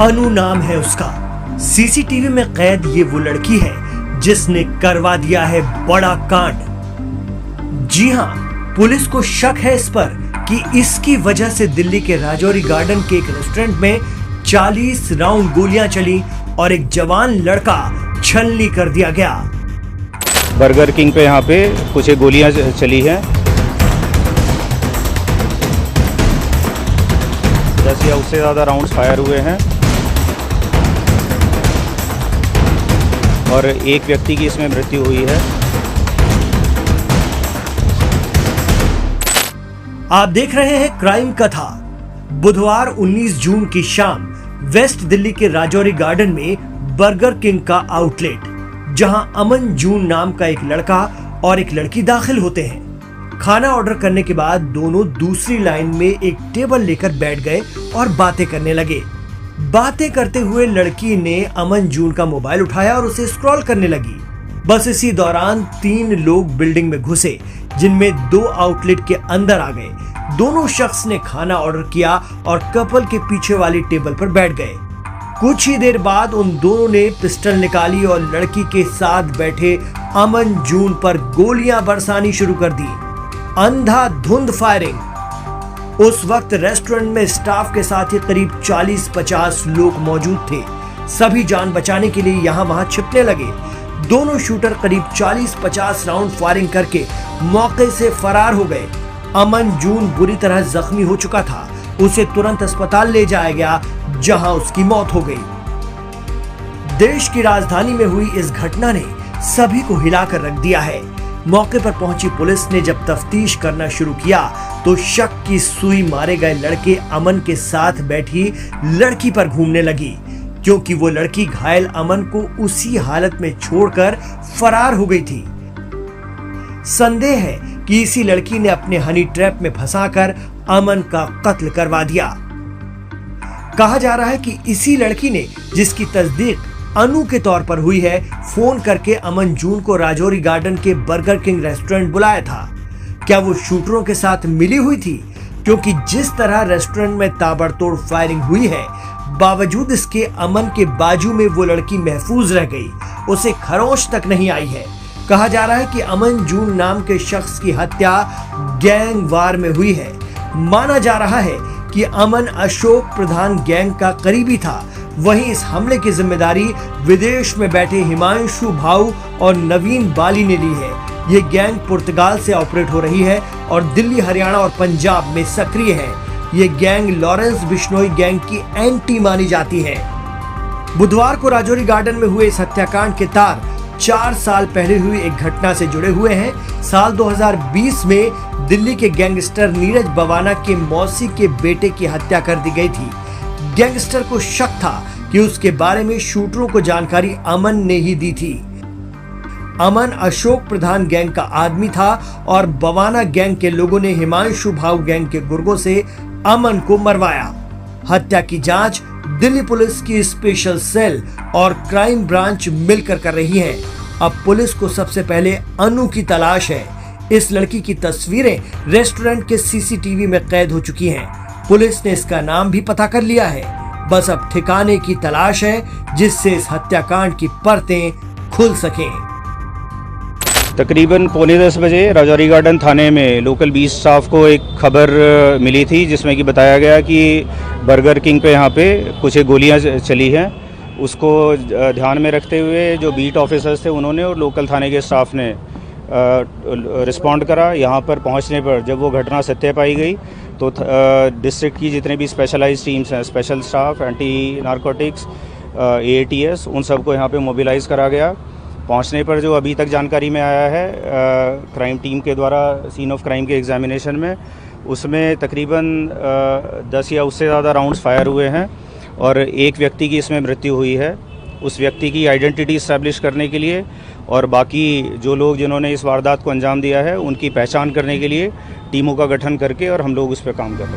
अनु नाम है उसका। सीसीटीवी में कैद ये वो लड़की है जिसने करवा दिया है बड़ा कांड। जी हां, पुलिस को शक है इस पर कि इसकी वजह से दिल्ली के राजौरी गार्डन के एक रेस्टोरेंट में 40 राउंड गोलियां चली और एक जवान लड़का छलनी कर दिया गया। बर्गर किंग पे यहाँ पे कुछ गोलियां चली हैं, 10 या उससे ज़्यादा राउंड्स फायर हुए हैं और एक व्यक्ति की इसमें मृत्यु हुई है। आप देख रहे हैं क्राइम कथा। बुधवार 19 जून की शाम वेस्ट दिल्ली के राजौरी गार्डन में बर्गर किंग का आउटलेट, जहां अमन जून नाम का एक लड़का और एक लड़की दाखिल होते हैं। खाना ऑर्डर करने के बाद दोनों दूसरी लाइन में एक टेबल लेकर बैठ गए और बातें करने लगे। बातें करते हुए लड़की ने अमन जून का मोबाइल उठाया और उसे स्क्रॉल करने लगी। बस इसी दौरान 3 लोग बिल्डिंग में घुसे, जिनमें 2 आउटलेट के अंदर आ गए। दोनों शख्स ने खाना ऑर्डर किया और कपल के पीछे वाली टेबल पर बैठ गए। कुछ ही देर बाद उन दोनों ने पिस्टल निकाली और लड़की के साथ बैठे अमन जून पर गोलियां बरसानी शुरू कर दी। अंधाधुंध फायरिंग। उस वक्त रेस्टोरेंट में स्टाफ के साथ ही करीब 40-50 लोग मौजूद थे। सभी जान बचाने के लिए यहां वहां छिपने लगे। दोनों शूटर करीब 40-50 राउंड फायरिंग करके मौके से फरार हो गए। अमन जून बुरी तरह जख्मी हो चुका था। उसे तुरंत अस्पताल ले जाया गया, जहां उसकी मौत हो गई। देश की राजधानी में हुई इस घटना ने सभी को हिलाकर रख दिया है। मौके पर पहुंची पुलिस ने जब तफ्तीश करना शुरू किया तो शक की सुई मारे गए लड़के अमन के साथ बैठी लड़की पर घूमने लगी, क्योंकि वो लड़की घायल अमन को उसी हालत में छोड़कर फरार हो गई थी। संदेह है कि इसी लड़की ने अपने हनी ट्रैप में फंसाकर अमन का कत्ल करवा दिया। कहा जा रहा है कि इसी लड़की ने, जिसकी तस्दीक अनु के तौर पर हुई है, फोन करके अमन जून को राजौरी गार्डन के बर्गर किंग रेस्टोरेंट बुलाया था। क्या वो शूटरों के साथ मिली हुई थी? क्योंकि जिस तरह रेस्टोरेंट में ताबड़तोड़ फायरिंग हुई है, बावजूद इसके अमन के बाजू में वो लड़की महफूज रह गई, उसे खरोंच तक नहीं आई है। कहा जा रहा है कि अमन जून नाम के शख्स की हत्या गैंग वार में हुई है। माना जा रहा है कि अमन अशोक प्रधान गैंग का करीबी था। वहीं इस हमले की जिम्मेदारी विदेश में बैठे हिमांशु भाऊ और नवीन बाली ने ली है। ये गैंग पुर्तगाल से ऑपरेट हो रही है और दिल्ली, हरियाणा और पंजाब में सक्रिय है। ये गैंग लॉरेंस बिश्नोई गैंग की एंटी मानी जाती है। बुधवार को राजौरी गार्डन में हुए इस हत्याकांड के तार 4 साल पहले हुई एक घटना से जुड़े हुए हैं। साल 2020 में दिल्ली के गैंगस्टर नीरज बवाना के मौसी के बेटे की हत्या कर दी गई थी। गैंगस्टर को शक था कि उसके बारे में शूटरों को जानकारी अमन ने ही दी थी। अमन अशोक प्रधान गैंग का आदमी था और बवाना गैंग के लोगों ने हिमांशु भाऊ गैंग के गुर्गों से अमन को मरवाया। हत्या की जांच दिल्ली पुलिस की स्पेशल सेल और क्राइम ब्रांच मिलकर कर रही है। अब पुलिस को सबसे पहले अनु की तलाश है। इस लड़की की तस्वीरें रेस्टोरेंट के सीसीटीवी में कैद हो चुकी हैं। पुलिस ने इसका नाम भी पता कर लिया है। बस अब ठिकाने की तलाश है, जिससे इस हत्याकांड की परतें खुल सकें। तकरीबन 9:45 बजे राजौरी गार्डन थाने में लोकल 20 स्टाफ को एक खबर मिली थी, जिसमें कि बताया गया कि बर्गर किंग पे यहाँ पे कुछ गोलियां चली हैं। उसको ध्यान में रखते हुए जो बीट ऑफिसर्स थे उन्होंने और लोकल थाने के स्टाफ ने रिस्पॉन्ड करा। यहाँ पर पहुँचने पर जब वो घटना सत्य पाई गई तो डिस्ट्रिक्ट की जितने भी स्पेशलाइज्ड टीम्स हैं, special staff, anti narcotics, AATS, उन सबको यहाँ पे मोबिलाइज़ करा गया। पहुंचने पर जो अभी तक जानकारी में आया है क्राइम टीम के द्वारा सीन ऑफ क्राइम के एग्जामिनेशन में, उसमें तकरीबन 10 या उससे ज़्यादा राउंड्स फायर हुए हैं और एक व्यक्ति की इसमें मृत्यु हुई है। उस व्यक्ति की आइडेंटिटी इस्टेब्लिश करने के लिए और बाकी जो लोग जिन्होंने इस वारदात को अंजाम दिया है उनकी पहचान करने के लिए टीमों का गठन करके और हम लोग उस पर काम कर रहे हैं।